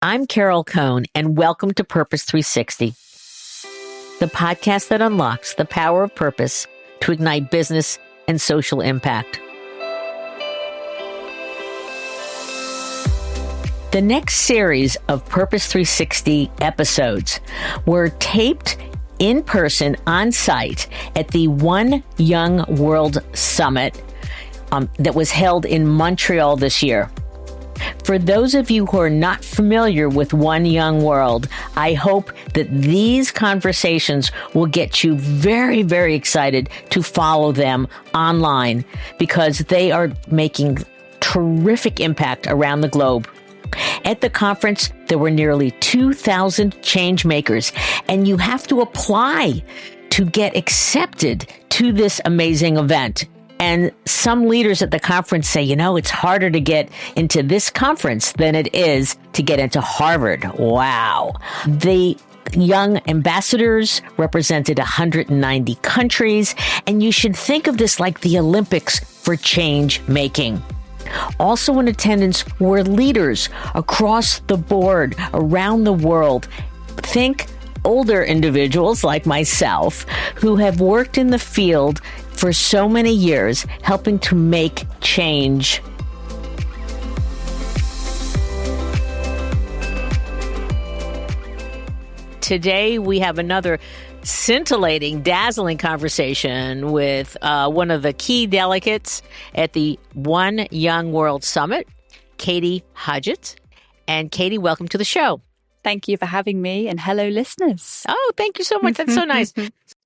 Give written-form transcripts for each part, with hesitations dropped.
I'm Carol Cohn, and welcome to Purpose 360, the podcast that unlocks the power of purpose to ignite business and social impact. The next series of Purpose 360 episodes were taped in person on site at the One Young World Summit that was held in Montreal this year. For those of you who are not familiar with One Young World, I hope that these conversations will get you very, very excited to follow them online because they are making terrific impact around the globe. At the conference, there were nearly 2,000 Changemakers, and you have to apply to get accepted to this amazing event. And some leaders at the conference say, it's harder to get into this conference than it is to get into Harvard. Wow. The young ambassadors represented 190 countries, and you should think of this like the Olympics for change making. Also in attendance were leaders across the board around the world. Think older individuals like myself who have worked in the field for so many years, helping to make change. Today, we have another scintillating, dazzling conversation with one of the key delegates at the One Young World Summit, Katie Hodgetts. And Katie, welcome to the show. Thank you for having me, and hello, listeners. Oh, thank you so much. That's so nice.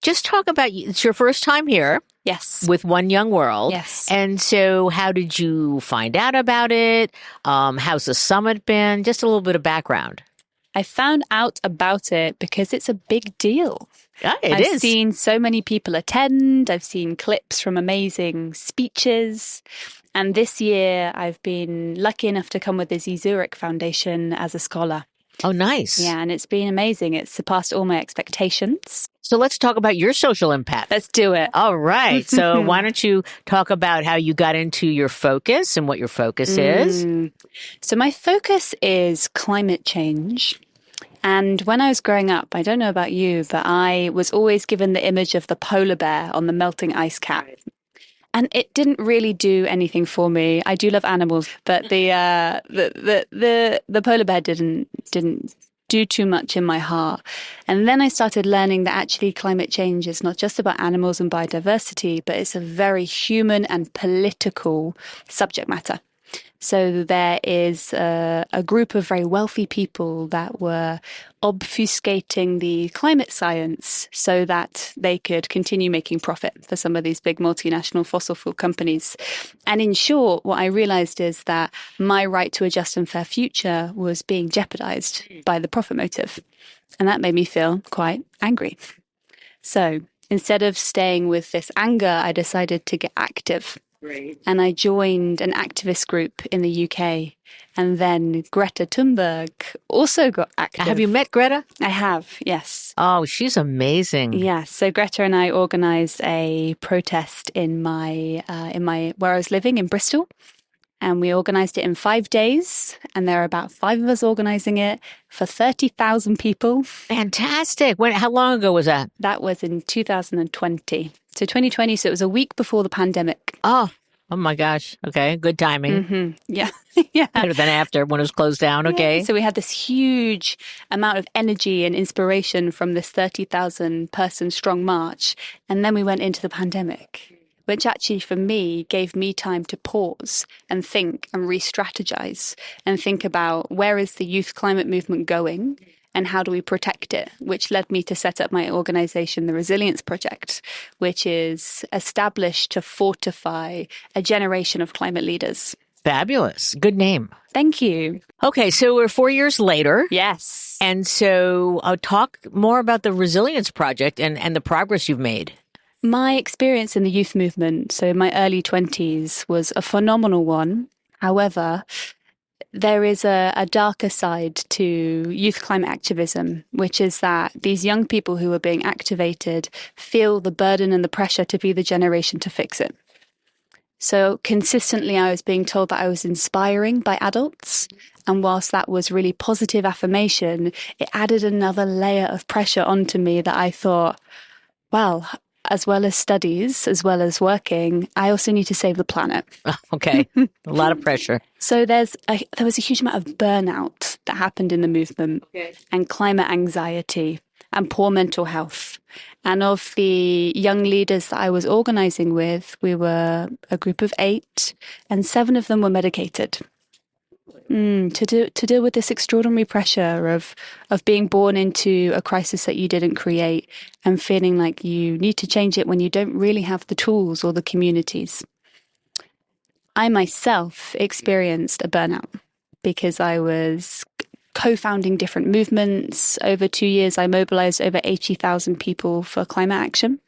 Just talk about, it's your first time here. Yes. With One Young World. Yes. And so how did you find out about it? How's the summit been? Just a little bit of background. I found out about it because it's a big deal. Yeah, I've seen so many people attend. I've seen clips from amazing speeches. And this year, I've been lucky enough to come with the Zurich Foundation as a scholar. Oh, nice. Yeah, and it's been amazing. It's surpassed all my expectations. So let's talk about your social impact. Let's do it. All right. So why don't you talk about how you got into your focus and what your focus is? So my focus is climate change. And when I was growing up, I don't know about you, but I was always given the image of the polar bear on the melting ice cap. And it didn't really do anything for me. I do love animals, but the polar bear didn't do too much in my heart. And then I started learning that actually climate change is not just about animals and biodiversity, but it's a very human and political subject matter. So there is a group of very wealthy people that were obfuscating the climate science so that they could continue making profit for some of these big multinational fossil fuel companies. And in short, what I realized is that my right to a just and fair future was being jeopardized by the profit motive. And that made me feel quite angry. So instead of staying with this anger, I decided to get active. And I joined an activist group in the UK. And then Greta Thunberg also got active. Have you met Greta? I have, yes. Oh, she's amazing. Yes. So Greta and I organized a protest in my where I was living in Bristol. And we organized it in 5 days. And there are about 5 of us organizing it for 30,000 people. Fantastic. How long ago was that? That was in 2020. So 2020, so it was a week before the pandemic. Oh my gosh. Okay. Good timing. Yeah. Yeah. Better than after when it was closed down. Okay. Yeah. So we had this huge amount of energy and inspiration from this 30,000 person strong march. And then we went into the pandemic, which actually for me gave me time to pause and think and re-strategize and think about where is the youth climate movement going and how do we protect it, which led me to set up my organization, the Resilience Project, which is established to fortify a generation of climate leaders. Fabulous. Good name. Thank you. Okay, so we're 4 years later. Yes. And so I'll talk more about the Resilience Project and the progress you've made. My experience in the youth movement, so in my early 20s, was a phenomenal one. However, there is a darker side to youth climate activism, which is that these young people who are being activated feel the burden and the pressure to be the generation to fix it. So consistently, I was being told that I was inspiring by adults. And whilst that was really positive affirmation, it added another layer of pressure onto me that I thought, well, as well as studies, as well as working, I also need to save the planet. Okay. A lot of pressure. So there was a huge amount of burnout that happened in the movement, and climate anxiety and poor mental health. And of the young leaders that I was organizing with, we were a group of 8, and 7 of them were medicated. To deal with this extraordinary pressure of being born into a crisis that you didn't create and feeling like you need to change it when you don't really have the tools or the communities. I myself experienced a burnout because I was co-founding different movements. Over 2 years, I mobilized over 80,000 people for climate action.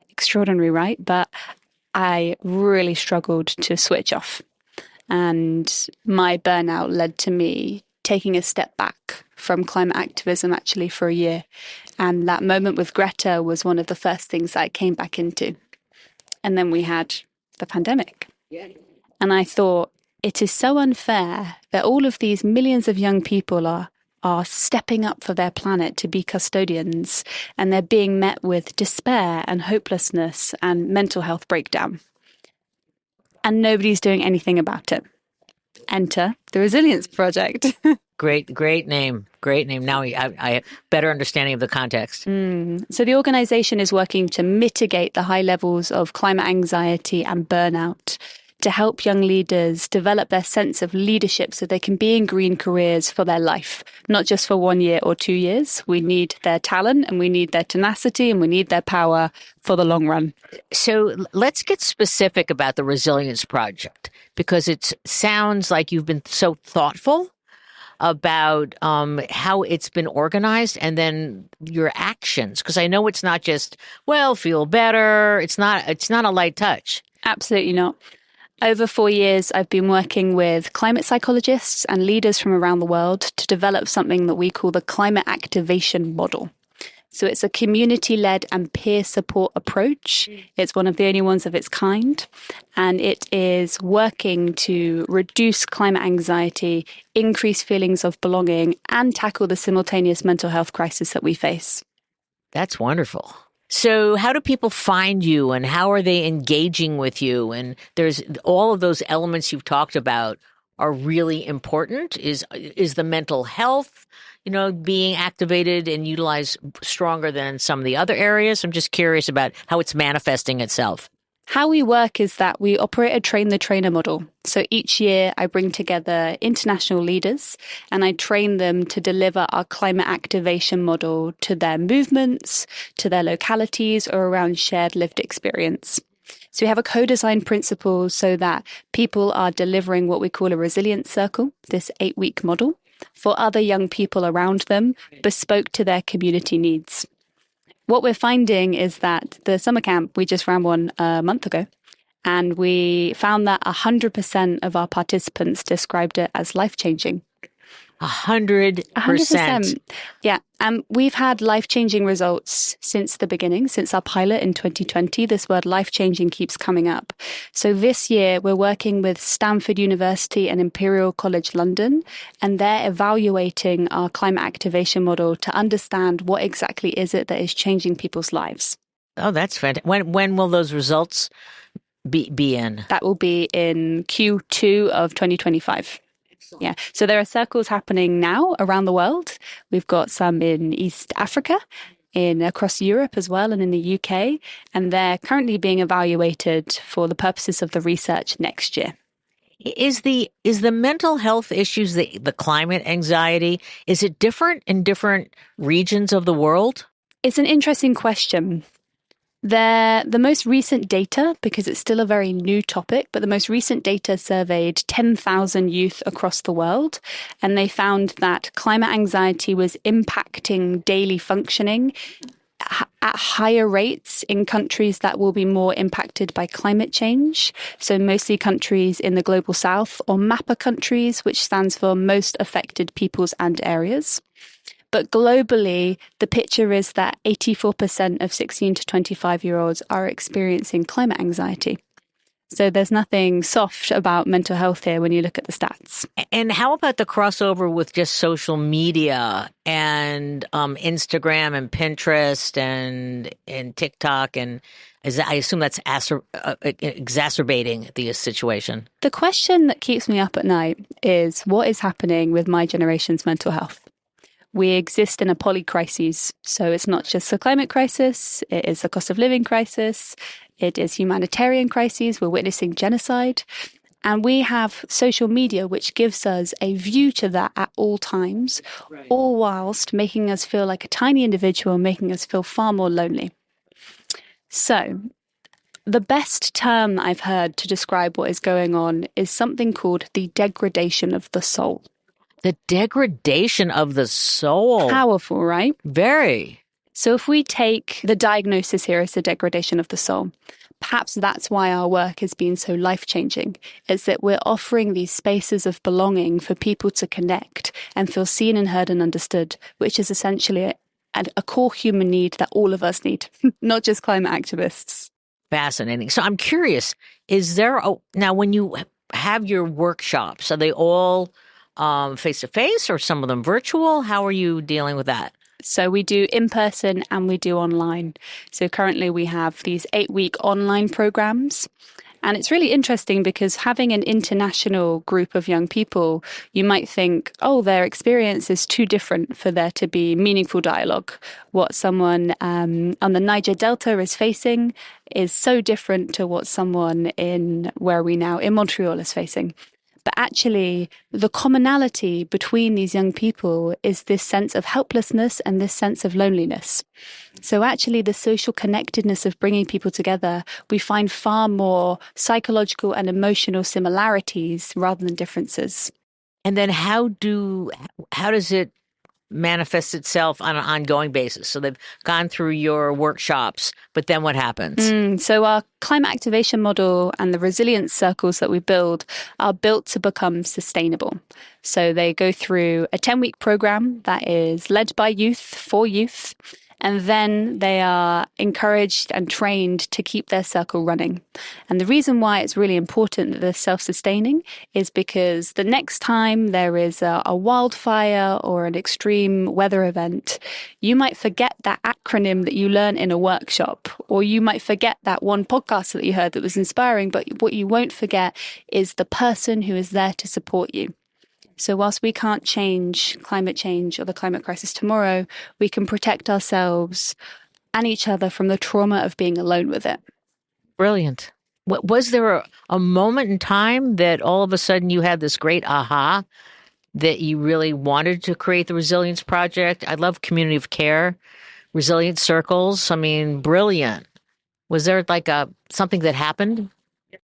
Extraordinary, right? But I really struggled to switch off. And my burnout led to me taking a step back from climate activism actually for a year. And that moment with Greta was one of the first things that I came back into. And then we had the pandemic. And I thought, it is so unfair that all of these millions of young people are stepping up for their planet to be custodians, and they're being met with despair and hopelessness and mental health breakdown. And nobody's doing anything about it. Enter the Resilience Project. Great name. Great name. Now I have better understanding of the context. So the organization is working to mitigate the high levels of climate anxiety and burnout, to help young leaders develop their sense of leadership so they can be in green careers for their life, not just for 1 year or 2 years. We need their talent and we need their tenacity and we need their power for the long run. So let's get specific about the Resilience Project, because it sounds like you've been so thoughtful about how it's been organized and then your actions. Because I know it's not just, well, feel better. It's not a light touch. Absolutely not. Over 4 years, I've been working with climate psychologists and leaders from around the world to develop something that we call the climate activation model. So it's a community-led and peer support approach. It's one of the only ones of its kind. And it is working to reduce climate anxiety, increase feelings of belonging, and tackle the simultaneous mental health crisis that we face. That's wonderful. So how do people find you and how are they engaging with you? And there's all of those elements you've talked about are really important. Is the mental health, being activated and utilized stronger than some of the other areas? I'm just curious about how it's manifesting itself. How we work is that we operate a train the trainer model. So each year I bring together international leaders and I train them to deliver our climate activation model to their movements, to their localities, or around shared lived experience. So we have a co-design principle so that people are delivering what we call a resilience circle, this 8-week model, for other young people around them, bespoke to their community needs. What we're finding is that the summer camp, we just ran one a month ago, and we found that 100% of our participants described it as life-changing. 100%. Yeah. And we've had life-changing results since the beginning, since our pilot in 2020. This word life-changing keeps coming up. So this year, we're working with Stanford University and Imperial College London, and they're evaluating our climate activation model to understand what exactly is it that is changing people's lives. Oh, that's fantastic. When will those results be in? That will be in Q2 of 2025. Yeah. So there are circles happening now around the world. We've got some in East Africa, across Europe as well, and in the UK. And they're currently being evaluated for the purposes of the research next year. Is the mental health issues, the climate anxiety, is it different in different regions of the world? It's an interesting question. The most recent data, because it's still a very new topic, but the most recent data surveyed 10,000 youth across the world, and they found that climate anxiety was impacting daily functioning at higher rates in countries that will be more impacted by climate change. So mostly countries in the global south, or MAPA countries, which stands for most affected peoples and areas. But globally, the picture is that 84% of 16 to 25-year-olds are experiencing climate anxiety. So there's nothing soft about mental health here when you look at the stats. And how about the crossover with just social media and Instagram and Pinterest and TikTok? And I assume that's exacerbating the situation. The question that keeps me up at night is what is happening with my generation's mental health? We exist in a polycrisis. So it's not just a climate crisis, it is a cost of living crisis, it is humanitarian crises, we're witnessing genocide. And we have social media, which gives us a view to that at all times, all whilst making us feel like a tiny individual, making us feel far more lonely. So the best term I've heard to describe what is going on is something called the degradation of the soul. The degradation of the soul. Powerful, right? Very. So if we take the diagnosis here as the degradation of the soul, perhaps that's why our work has been so life-changing, is that we're offering these spaces of belonging for people to connect and feel seen and heard and understood, which is essentially a core human need that all of us need, not just climate activists. Fascinating. So I'm curious, now when you have your workshops, are they all face-to-face or some of them virtual? How are you dealing with that? So we do in person and we do online. So currently we have these 8-week online programs. And it's really interesting because having an international group of young people, you might think, oh, their experience is too different for there to be meaningful dialogue. What someone on the Niger Delta is facing is so different to what someone in Montreal is facing. But actually, the commonality between these young people is this sense of helplessness and this sense of loneliness. So actually, the social connectedness of bringing people together, we find far more psychological and emotional similarities rather than differences. And then how does it manifest itself on an ongoing basis? So they've gone through your workshops, but then what happens? So our climate activation model and the resilience circles that we build are built to become sustainable. So they go through a 10-week program that is led by youth for youth. And then they are encouraged and trained to keep their circle running. And the reason why it's really important that they're self-sustaining is because the next time there is a wildfire or an extreme weather event, you might forget that acronym that you learned in a workshop, or you might forget that one podcast that you heard that was inspiring, but what you won't forget is the person who is there to support you. So whilst we can't change climate change or the climate crisis tomorrow, we can protect ourselves and each other from the trauma of being alone with it. Brilliant. Was there a moment in time that all of a sudden you had this great aha that you really wanted to create the Resilience Project? I love community of care, resilience circles. I mean, brilliant. Was there like something that happened?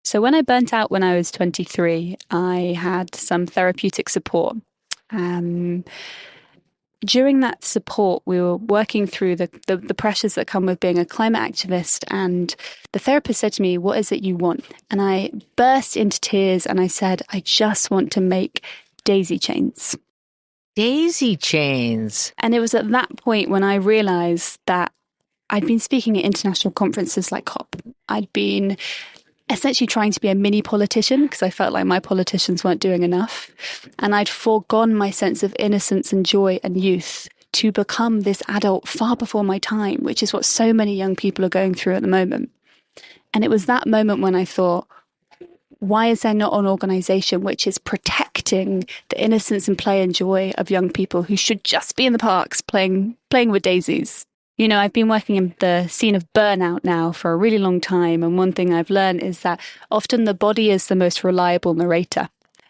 So when I burnt out when I was 23, I had some therapeutic support. During that support, we were working through the pressures that come with being a climate activist. And the therapist said to me, "What is it you want?" And I burst into tears and I said, "I just want to make daisy chains." Daisy chains. And it was at that point when I realized that I'd been speaking at international conferences like COP. I'd been essentially trying to be a mini politician because I felt like my politicians weren't doing enough. And I'd foregone my sense of innocence and joy and youth to become this adult far before my time, which is what so many young people are going through at the moment. And it was that moment when I thought, why is there not an organization which is protecting the innocence and play and joy of young people who should just be in the parks playing with daisies? You know, I've been working in the scene of burnout now for a really long time. And one thing I've learned is that often the body is the most reliable narrator.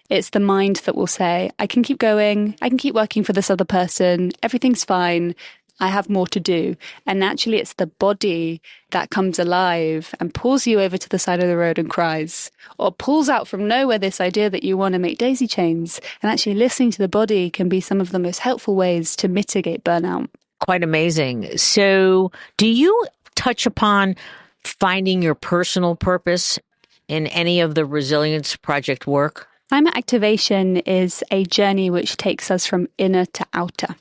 It's the mind that will say, I can keep going. I can keep working for this other person. Everything's fine. I have more to do. And naturally, it's the body that comes alive and pulls you over to the side of the road and cries, or pulls out from nowhere this idea that you want to make daisy chains. And actually listening to the body can be some of the most helpful ways to mitigate burnout. Quite amazing. So do you touch upon finding your personal purpose in any of the Resilience Project work? Climate activation is a journey which takes us from inner to outer.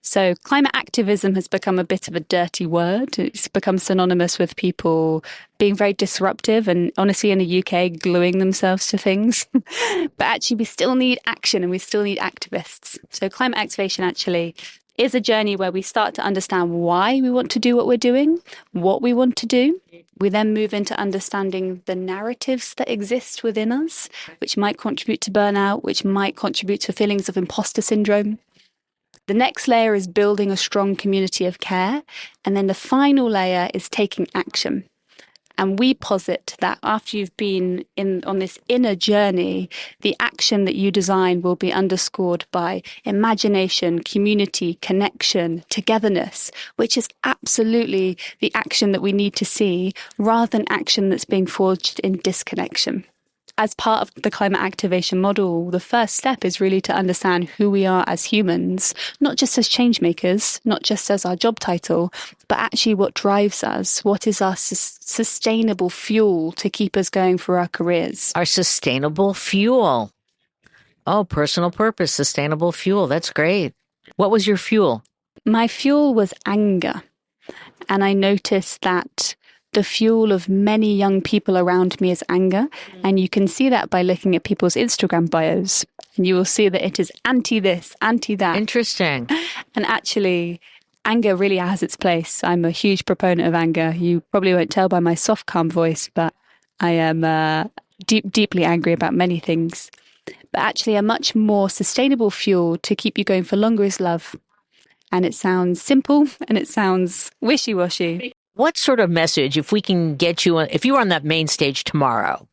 So climate activism has become a bit of a dirty word. It's become synonymous with people being very disruptive and honestly in the UK gluing themselves to things. But actually we still need action and we still need activists. So climate activation actually is a journey where we start to understand why we want to do what we're doing, what we want to do. We then move into understanding the narratives that exist within us, which might contribute to burnout, which might contribute to feelings of imposter syndrome. The next layer is building a strong community of care. And then the final layer is taking action. And we posit that after you've been on this inner journey, the action that you design will be underscored by imagination, community, connection, togetherness, which is absolutely the action that we need to see rather than action that's being forged in disconnection. As part of the climate activation model, the first step is really to understand who we are as humans, not just as changemakers, not just as our job title, but actually what drives us. What is our sustainable fuel to keep us going for our careers? Our sustainable fuel. Oh, personal purpose, sustainable fuel. That's great. What was your fuel? My fuel was anger. And I noticed that the fuel of many young people around me is anger. And you can see that by looking at people's Instagram bios. And you will see that it is anti this, anti that. Interesting. And actually, anger really has its place. I'm a huge proponent of anger. You probably won't tell by my soft, calm voice, but I am deeply angry about many things. But actually, a much more sustainable fuel to keep you going for longer is love. And it sounds simple and it sounds wishy-washy. What sort of message, if we can get you, if you were on that main stage tomorrow,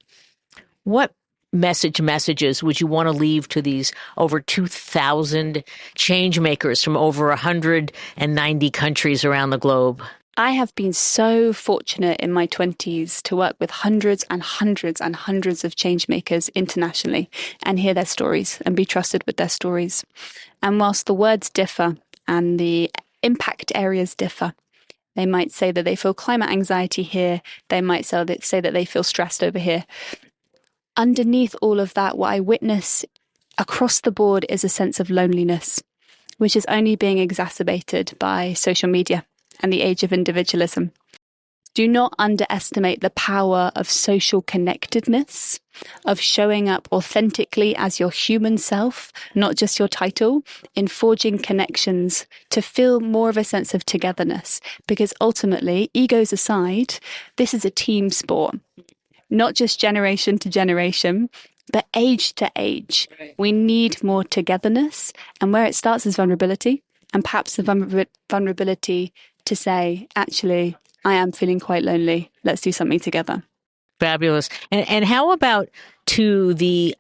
what messages would you want to leave to these over 2,000 change makers from over 190 countries around the globe? I have been so fortunate in my 20s to work with hundreds and hundreds and hundreds of change makers internationally and hear their stories and be trusted with their stories. And whilst the words differ and the impact areas differ, they might say that they feel climate anxiety here. They might say that they feel stressed over here. Underneath all of that, what I witness across the board is a sense of loneliness, which is only being exacerbated by social media and the age of individualism. Do not underestimate the power of social connectedness, of showing up authentically as your human self, not just your title, in forging connections to feel more of a sense of togetherness. Because ultimately, egos aside, this is a team sport, not just generation to generation, but age to age. We need more togetherness. And where it starts is vulnerability, and perhaps the vulnerability to say, actually, I am feeling quite lonely. Let's do something together. Fabulous. And how about to the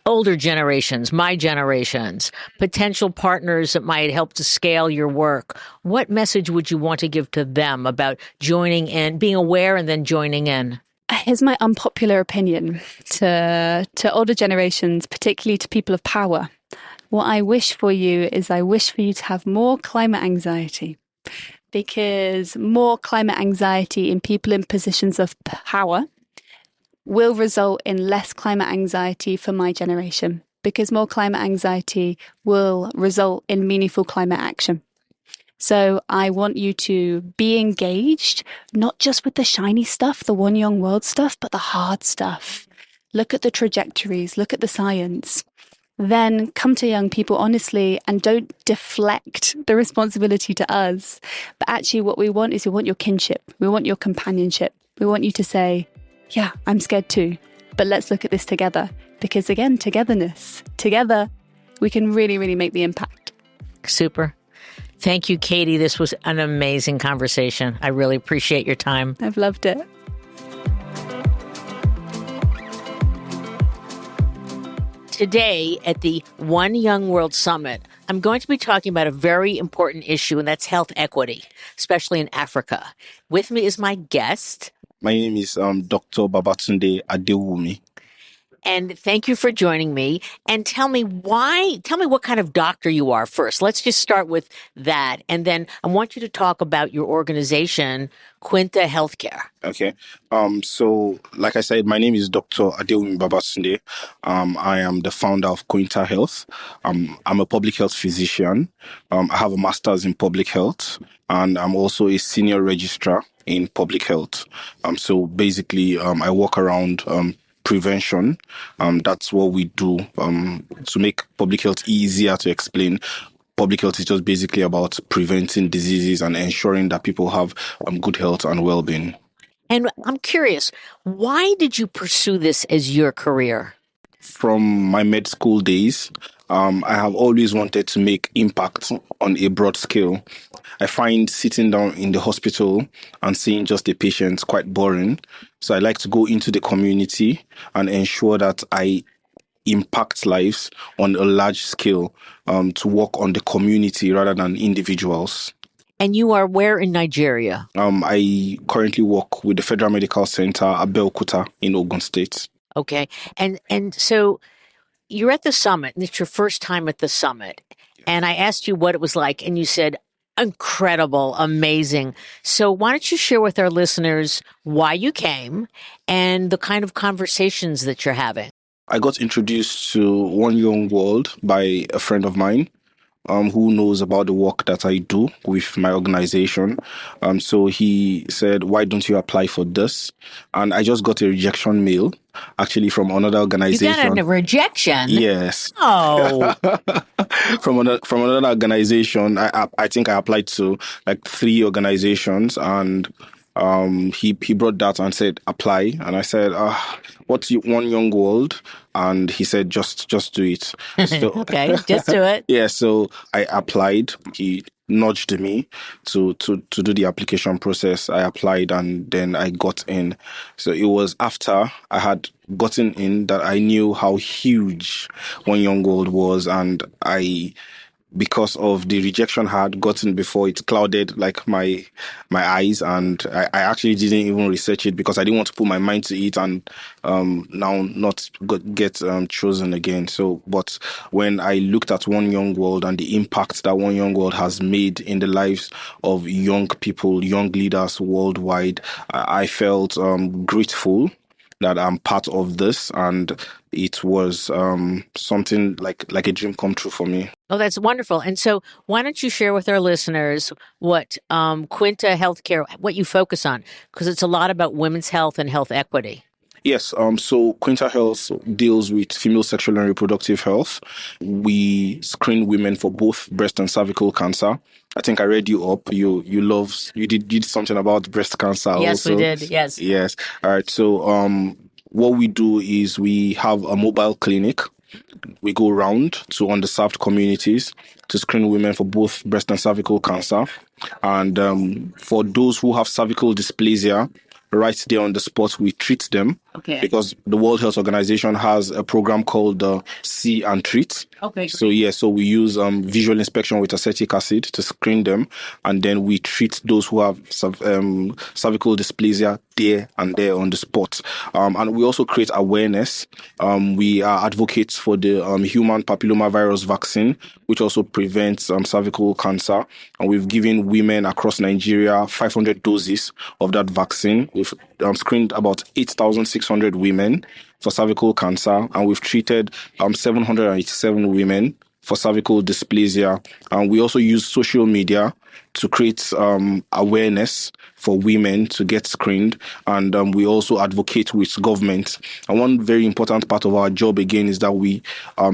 older generations, my generations, potential partners that might help to scale your work? What message would you want to give to them about joining in, being aware and then joining in? Here's my unpopular opinion to older generations, particularly to people of power. What I wish for you is I wish for you to have more climate anxiety. Because more climate anxiety in people in positions of power will result in less climate anxiety for my generation. Because more climate anxiety will result in meaningful climate action. So I want you to be engaged, not just with the shiny stuff, the One Young World stuff, but the hard stuff. Look at the trajectories, look at the science. Then come to young people honestly and don't deflect the responsibility to us. But actually what we want is we want your kinship. We want your companionship. We want you to say, yeah, I'm scared too, but let's look at this together. Because again, togetherness. Together, we can really, really make the impact. Super. Thank you, Katie. This was an amazing conversation. I really appreciate your time. I've loved it. Today at the One Young World Summit, I'm going to be talking about a very important issue, and that's health equity, especially in Africa. With me is my guest. My name is Dr. Babatunde Adewumi. And thank you for joining me. And tell me what kind of doctor you are first. Let's just start with that. And then I want you to talk about your organization, Quinta Healthcare. Okay. So like I said, my name is Dr. Adewumi Babatunde. I am the founder of Quinta Health. I'm a public health physician. I have a master's in public health, and I'm also a senior registrar in public health. So basically, I work around prevention. That's what we do to make public health easier to explain. Public health is just basically about preventing diseases and ensuring that people have good health and well-being. And I'm curious, why did you pursue this as your career? From my med school days, I have always wanted to make impact on a broad scale. I find sitting down in the hospital and seeing just a patient quite boring. So I like to go into the community and ensure that I impact lives on a large scale, to work on the community rather than individuals. And you are where in Nigeria? I currently work with the Federal Medical Center, Abeokuta, in Ogun State. Okay. And so you're at the summit, and it's your first time at the summit. And I asked you what it was like, and you said, incredible, amazing. So why don't you share with our listeners why you came and the kind of conversations that you're having? I got introduced to One Young World by a friend of mine, who knows about the work that I do with my organization. So he said, why don't you apply for this? And I just got a rejection mail, actually, from another organization. You got a rejection? Yes. Oh. From another organization. I think I applied to like 3 organizations, and he brought that and said apply, and I said, what's One Young World? And he said just do it. So, okay, just do it. Yeah, so I applied. He nudged me to do the application process. I applied and then I got in. So it was after I had gotten in that I knew how huge One Young World was, and because of the rejection I had gotten before, it clouded like my eyes, and I actually didn't even research it because I didn't want to put my mind to it and now not get chosen again. So, but when I looked at One Young World and the impact that One Young World has made in the lives of young people, young leaders worldwide, I felt grateful that I'm part of this, and it was something like a dream come true for me. Oh, that's wonderful. And so why don't you share with our listeners what Quinta Healthcare, what you focus on, because it's a lot about women's health and health equity. Yes, so Quinta Health deals with female sexual and reproductive health. We screen women for both breast and cervical cancer. I think I read you up. You did something about breast cancer also. Yes, we did. Yes. Yes. All right. So what we do is we have a mobile clinic. We go around to underserved communities to screen women for both breast and cervical cancer. And for those who have cervical dysplasia, right there on the spot, we treat them. Okay. Because the World Health Organization has a program called See and Treat. Okay. So we use visual inspection with acetic acid to screen them, and then we treat those who have cervical dysplasia there and there on the spot. And we also create awareness. We are advocates for the human papillomavirus vaccine, which also prevents cervical cancer. And we've given women across Nigeria 500 doses of that vaccine. We've screened about 8,600 women for cervical cancer, and we've treated 787 women for cervical dysplasia. And we also use social media to create awareness for women to get screened, and we also advocate with government. And one very important part of our job again is that we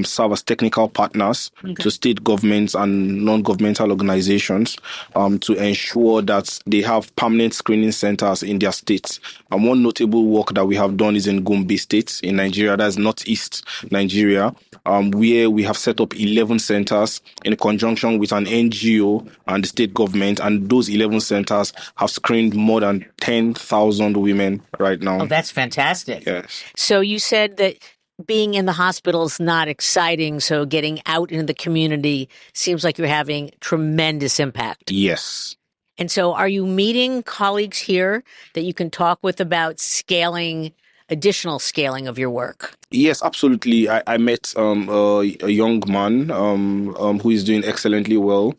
serve as technical partners to state governments and non-governmental organizations to ensure that they have permanent screening centers in their states. And one notable work that we have done is in Gombe State in Nigeria, that's northeast Nigeria, where we have set up 11 centers in conjunction with an NGO and the state government, and those 11 centers have screened more than 10,000 women right now. Oh, that's fantastic. Yes. So you said that being in the hospital is not exciting, so getting out into the community seems like you're having tremendous impact. Yes. And so are you meeting colleagues here that you can talk with about scaling additional scaling of your work? Yes, absolutely. I met a young man who is doing excellently well.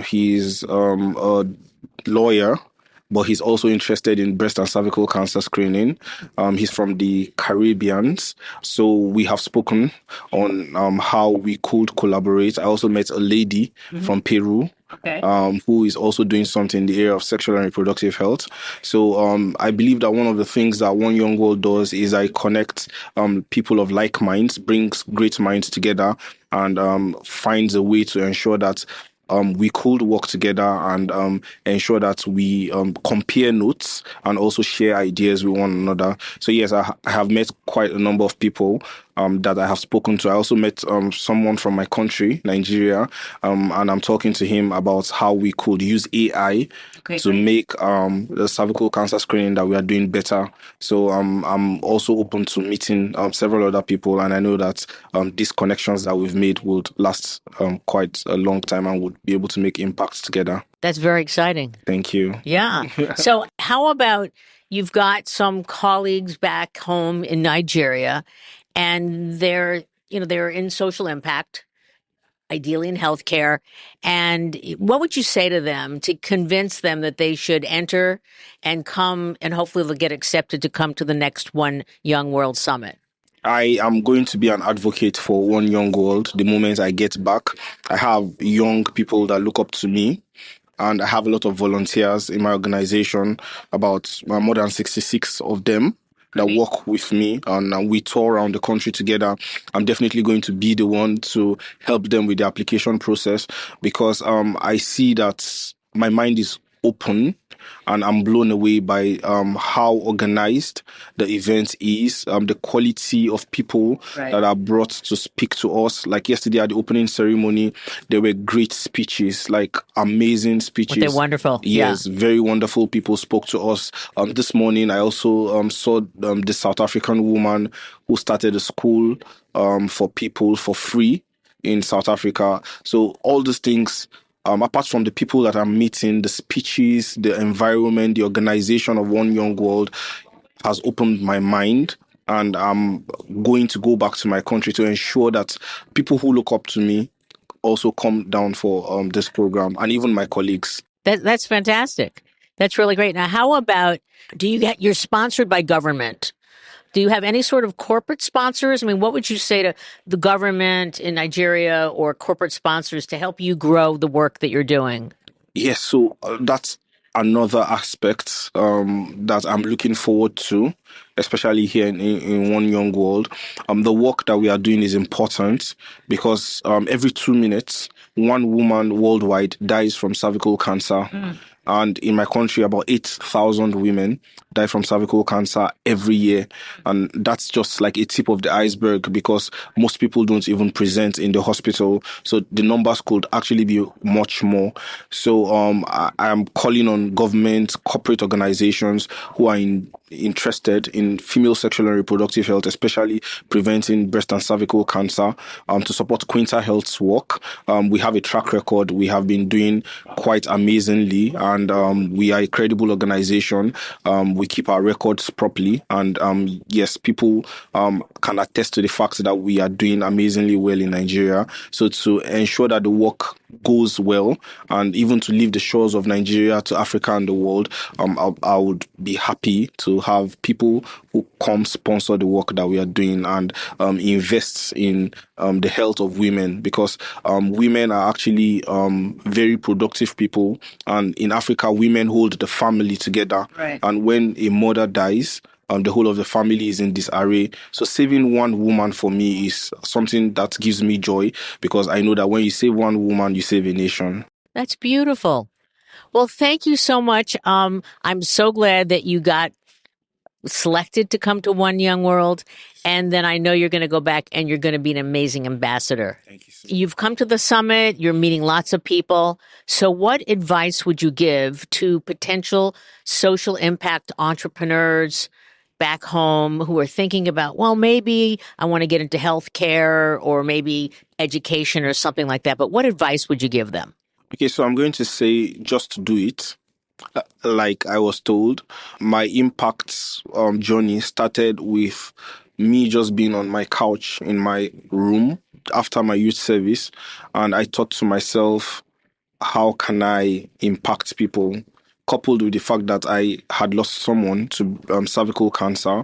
He's a lawyer, but he's also interested in breast and cervical cancer screening. He's from the Caribbeans, so we have spoken on how we could collaborate. I also met a lady from Peru. Okay. Who is also doing something in the area of sexual and reproductive health. So I believe that one of the things that One Young World does is I connect people of like minds, brings great minds together, and finds a way to ensure that we could work together and ensure that we compare notes and also share ideas with one another. So yes, I have met quite a number of people that I have spoken to. I also met someone from my country, Nigeria, and I'm talking to him about how we could use AI to make the cervical cancer screening that we are doing better. So I'm also open to meeting several other people, and I know that these connections that we've made would last quite a long time and would be able to make impacts together. That's very exciting. Thank you. Yeah. So how about you've got some colleagues back home in Nigeria, and they're in social impact, ideally in healthcare. And what would you say to them to convince them that they should enter and come, and hopefully they'll get accepted to come to the next One Young World Summit? I am going to be an advocate for One Young World the moment I get back. I have young people that look up to me, and I have a lot of volunteers in my organization, about more than 66 of them that work with me, and we tour around the country together. I'm definitely going to be the one to help them with the application process, because I see that my mind is open, and I'm blown away by how organized the event is, the quality of people that are brought to speak to us. Like yesterday at the opening ceremony, there were great speeches, like amazing speeches. They're wonderful. Yes, very wonderful people spoke to us. This morning, I also saw the South African woman who started a school for people for free in South Africa. So all these things, apart from the people that I'm meeting, the speeches, the environment, the organization of One Young World has opened my mind. And I'm going to go back to my country to ensure that people who look up to me also come down for this program, and even my colleagues. That's fantastic. That's really great. Now, how about, you're sponsored by government? Do you have any sort of corporate sponsors? I mean, what would you say to the government in Nigeria or corporate sponsors to help you grow the work that you're doing? Yes, so that's another aspect that I'm looking forward to, especially here in One Young World. The work that we are doing is important because every 2 minutes, one woman worldwide dies from cervical cancer. And in my country, about 8,000 women die from cervical cancer every year. And that's just like a tip of the iceberg, because most people don't even present in the hospital. So the numbers could actually be much more. So I am calling on government, corporate organizations who are interested in female sexual and reproductive health, especially preventing breast and cervical cancer, to support Quinta Health's work. We have a track record. We have been doing quite amazingly, and we are a credible organization. We keep our records properly, and yes, people can attest to the fact that we are doing amazingly well in Nigeria. So to ensure that the work goes well, and even to leave the shores of Nigeria to Africa and the world, I would be happy to have people who come sponsor the work that we are doing and invest in the health of women, because women are actually very productive people, and in Africa, women hold the family together. Right. And when a mother dies, the whole of the family is in disarray. So saving one woman for me is something that gives me joy, because I know that when you save one woman, you save a nation. That's beautiful. Well, thank you so much. I'm so glad that you got selected to come to One Young World. And then I know you're going to go back and you're going to be an amazing ambassador. Thank you so much. You've come to the summit, you're meeting lots of people. So what advice would you give to potential social impact entrepreneurs back home who are thinking about, well, maybe I want to get into healthcare or maybe education or something like that? But what advice would you give them? Okay, so I'm going to say just do it. Like I was told, my impact journey started with me just being on my couch in my room after my youth service, and I thought to myself, how can I impact people? Coupled with the fact that I had lost someone to cervical cancer,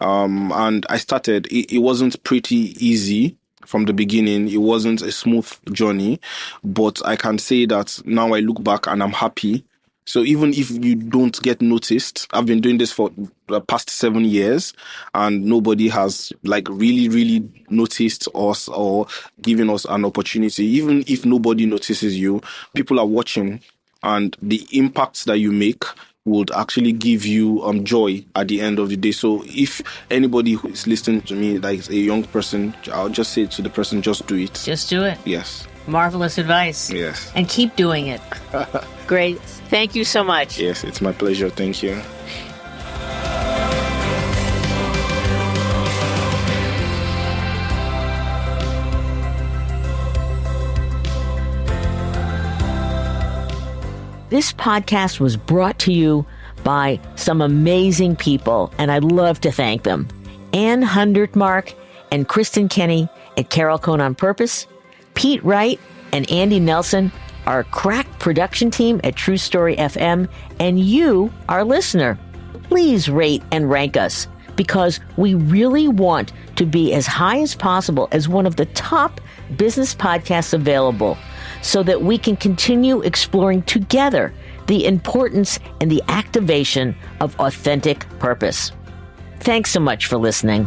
and I started. It wasn't pretty easy from the beginning. It wasn't a smooth journey, but I can say that now I look back and I'm happy. So even if you don't get noticed, I've been doing this for the past 7 years and nobody has like really noticed us or given us an opportunity. Even if nobody notices you, people are watching, and the impacts that you make would actually give you joy at the end of the day. So if anybody who is listening to me, like a young person, I'll just say to the person, just do it. Just do it. Yes. Marvelous advice. Yes. And keep doing it. Great. Thank you so much. Yes, it's my pleasure. Thank you. This podcast was brought to you by some amazing people, and I'd love to thank them. Ann Hundertmark and Kristen Kenny at Carol Cone on Purpose, Pete Wright and Andy Nelson, our crack production team at True Story FM, and you, our listener. Please rate and rank us, because we really want to be as high as possible as one of the top business podcasts available, so that we can continue exploring together the importance and the activation of authentic purpose. Thanks so much for listening.